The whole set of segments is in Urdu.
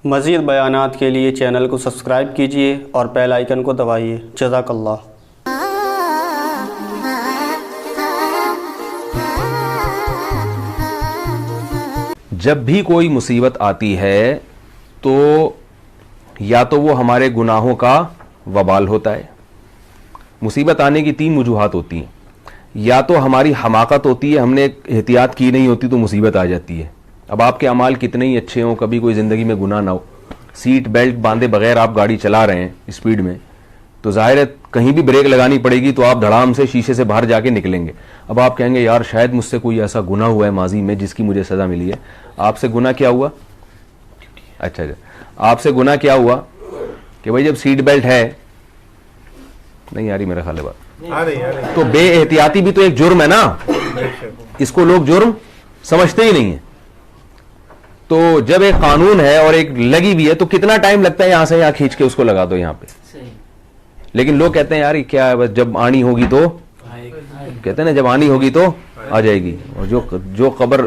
مزید بیانات کے لیے چینل کو سبسکرائب کیجیے اور بیل آئیکن کو دبائیے۔ جزاک اللہ۔ جب بھی کوئی مصیبت آتی ہے تو یا تو وہ ہمارے گناہوں کا وبال ہوتا ہے۔ مصیبت آنے کی تین وجوہات ہوتی ہیں، یا تو ہماری حماقت ہوتی ہے، ہم نے احتیاط کی نہیں ہوتی تو مصیبت آ جاتی ہے۔ اب آپ کے اعمال کتنے ہی اچھے ہوں، کبھی کوئی زندگی میں گناہ نہ ہو، سیٹ بیلٹ باندھے بغیر آپ گاڑی چلا رہے ہیں اسپیڈ میں، تو ظاہر ہے کہیں بھی بریک لگانی پڑے گی تو آپ دھڑام سے شیشے سے باہر جا کے نکلیں گے۔ اب آپ کہیں گے یار شاید مجھ سے کوئی ایسا گناہ ہوا ہے ماضی میں جس کی مجھے سزا ملی ہے۔ آپ سے گناہ کیا ہوا؟ اچھا آپ سے گناہ کیا ہوا کہ بھائی جب سیٹ بیلٹ ہے، نہیں آ رہی میرا خیال ہے بات، تو بے احتیاطی بھی تو ایک جرم ہے نا، اس کو لوگ جرم سمجھتے ہی نہیں ہیں۔ تو جب ایک قانون ہے اور ایک لگی ہوئی ہے تو کتنا ٹائم لگتا ہے یہاں سے یہاں کھینچ کے اس کو لگا دو یہاں پہ، لیکن لوگ کہتے ہیں یار کیا ہے، بس جب آنی ہوگی تو کہتے ہیں نا جب آنی ہوگی تو آ جائے گی، اور جو قبر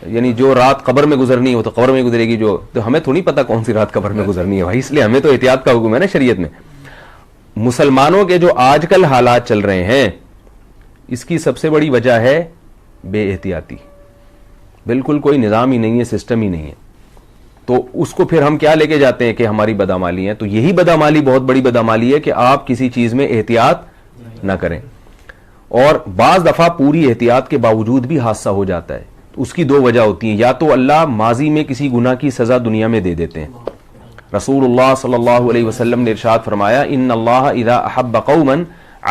یعنی جو رات قبر میں گزرنی ہو تو قبر میں گزرے گی، تو ہمیں تھوڑی پتہ کون سی رات قبر میں گزرنی ہے بھائی، اس لیے ہمیں تو احتیاط کا حکم ہے نا شریعت میں۔ مسلمانوں کے جو آج کل حالات چل رہے ہیں اس کی سب سے بڑی وجہ ہے بے احتیاطی، بالکل کوئی نظام ہی نہیں ہے، سسٹم ہی نہیں ہے۔ تو اس کو پھر ہم کیا لے کے جاتے ہیں کہ ہماری بدعمالی ہے، تو یہی بدعمالی بہت بڑی بدعمالی ہے کہ آپ کسی چیز میں احتیاط نہ کریں، اور بعض دفعہ پوری احتیاط کے باوجود بھی حادثہ ہو جاتا ہے۔ اس کی دو وجہ ہوتی ہیں، یا تو اللہ ماضی میں کسی گناہ کی سزا دنیا میں دے دیتے ہیں۔ رسول اللہ صلی اللہ علیہ وسلم نے ارشاد فرمایا ان اللہ اذا احب قوما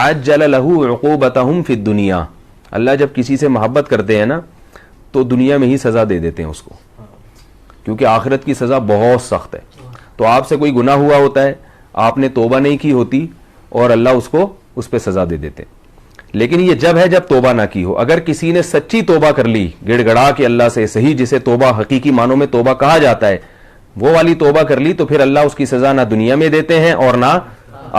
عجل له عقوبتهم فی الدنیا، اللہ جب کسی سے محبت کرتے ہیں نا تو دنیا میں ہی سزا دے دیتے ہیں اس کو، کیونکہ آخرت کی سزا بہت سخت ہے۔ تو آپ سے کوئی گناہ ہوا ہوتا ہے، آپ نے توبہ نہیں کی ہوتی اور اللہ اس کو اس پہ سزا دے دیتے ہیں۔ لیکن یہ جب ہے جب توبہ نہ کی ہو۔ اگر کسی نے سچی توبہ کر لی گڑ گڑا کے اللہ سے صحیح، جسے توبہ حقیقی معنوں میں توبہ کہا جاتا ہے، وہ والی توبہ کر لی تو پھر اللہ اس کی سزا نہ دنیا میں دیتے ہیں اور نہ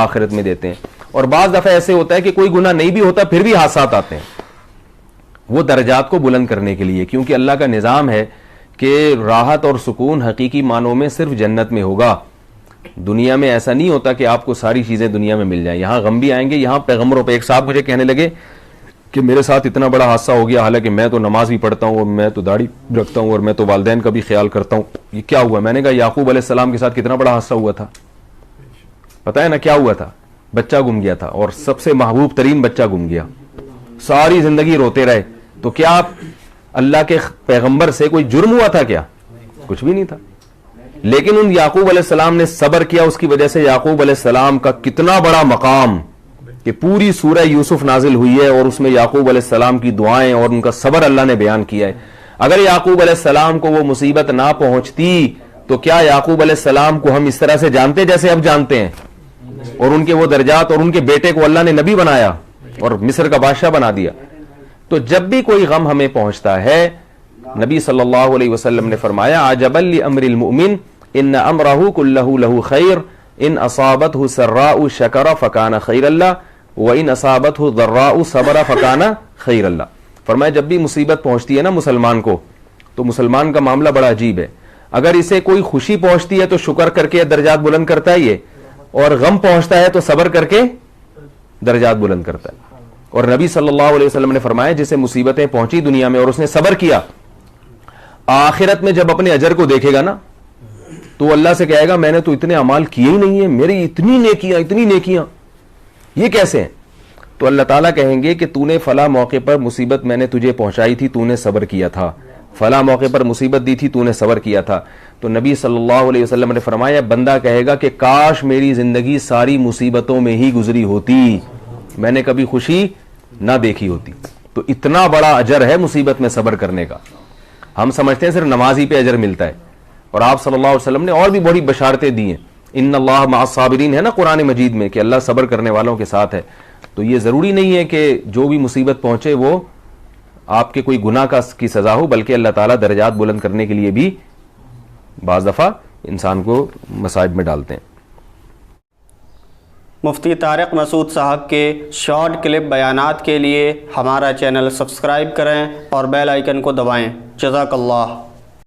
آخرت میں دیتے ہیں۔ اور بعض دفعہ ایسے ہوتا ہے کہ کوئی گناہ نہیں بھی ہوتا پھر بھی حادثات آتے ہیں، وہ درجات کو بلند کرنے کے لیے، کیونکہ اللہ کا نظام ہے کہ راحت اور سکون حقیقی معنوں میں صرف جنت میں ہوگا۔ دنیا میں ایسا نہیں ہوتا کہ آپ کو ساری چیزیں دنیا میں مل جائیں، یہاں غم بھی آئیں گے۔ یہاں پیغمبروں پہ ایک صاحب مجھے کہنے لگے کہ میرے ساتھ اتنا بڑا حادثہ ہو گیا، حالانکہ میں تو نماز بھی پڑھتا ہوں اور میں تو داڑھی رکھتا ہوں اور میں تو والدین کا بھی خیال کرتا ہوں، یہ کیا ہوا؟ میں نے کہا یعقوب علیہ السلام کے ساتھ کتنا بڑا حادثہ ہوا تھا، پتہ ہے نا کیا ہوا تھا؟ بچہ گم گیا تھا، اور سب سے محبوب ترین بچہ گم گیا، ساری زندگی روتے رہے۔ تو کیا اللہ کے پیغمبر سے کوئی جرم ہوا تھا کیا؟ کچھ بھی نہیں تھا، لیکن ان یعقوب علیہ السلام نے صبر کیا، اس کی وجہ سے یعقوب علیہ السلام کا کتنا بڑا مقام کہ پوری سورہ یوسف نازل ہوئی ہے اور اس میں یعقوب علیہ السلام کی دعائیں اور ان کا صبر اللہ نے بیان کیا ہے۔ اگر یعقوب علیہ السلام کو وہ مصیبت نہ پہنچتی تو کیا یعقوب علیہ السلام کو ہم اس طرح سے جانتے جیسے اب جانتے ہیں، اور ان کے وہ درجات، اور ان کے بیٹے کو اللہ نے نبی بنایا اور مصر کا بادشاہ بنا دیا۔ تو جب بھی کوئی غم ہمیں پہنچتا ہے، نبی صلی اللہ علیہ وسلم نے فرمایا عجبا لامر المؤمن ان امرہ کلہ لہ خیر ان اصابتہ سراء شکر فکان خیر اللہ وان اصابتہ ضراء صبر فکان خیر اللہ۔ فرمایا جب بھی مصیبت پہنچتی ہے نا مسلمان کو، تو مسلمان کا معاملہ بڑا عجیب ہے، اگر اسے کوئی خوشی پہنچتی ہے تو شکر کر کے درجات بلند کرتا ہے یہ، اور غم پہنچتا ہے تو صبر کر کے درجات بلند کرتا ہے۔ اور نبی صلی اللہ علیہ وسلم نے فرمایا جسے مصیبتیں پہنچی دنیا میں اور اس نے صبر کیا، آخرت میں جب اپنے اجر کو دیکھے گا نا تو اللہ سے کہے گا میں نے تو اتنے اعمال کیے ہی نہیں ہیں، میری اتنی نیکیاں یہ کیسے ہیں؟ تو اللہ تعالیٰ کہیں گے کہ تو نے فلاں موقع پر مصیبت میں نے تجھے پہنچائی تھی، تو نے صبر کیا تھا، فلاں موقع پر مصیبت دی تھی تو نے صبر کیا تھا۔ تو نبی صلی اللہ علیہ وسلم نے فرمایا بندہ کہے گا کہ کاش میری زندگی ساری مصیبتوں میں ہی گزری ہوتی، میں نے کبھی خوشی نہ دیکھی ہوتی۔ تو اتنا بڑا اجر ہے مصیبت میں صبر کرنے کا۔ ہم سمجھتے ہیں صرف نمازی پہ اجر ملتا ہے، اور آپ صلی اللہ علیہ وسلم نے اور بھی بڑی بشارتیں دی ہیں، ان اللہ مع الصابرین ہے نا قرآن مجید میں کہ اللہ صبر کرنے والوں کے ساتھ ہے۔ تو یہ ضروری نہیں ہے کہ جو بھی مصیبت پہنچے وہ آپ کے کوئی گناہ کی سزا ہو، بلکہ اللہ تعالیٰ درجات بلند کرنے کے لیے بھی بعض دفعہ انسان کو مصائب میں ڈالتے ہیں۔ مفتی طارق مسعود صاحب کے شارٹ کلپ بیانات کے لیے ہمارا چینل سبسکرائب کریں اور بیل آئیکن کو دبائیں۔ جزاک اللہ۔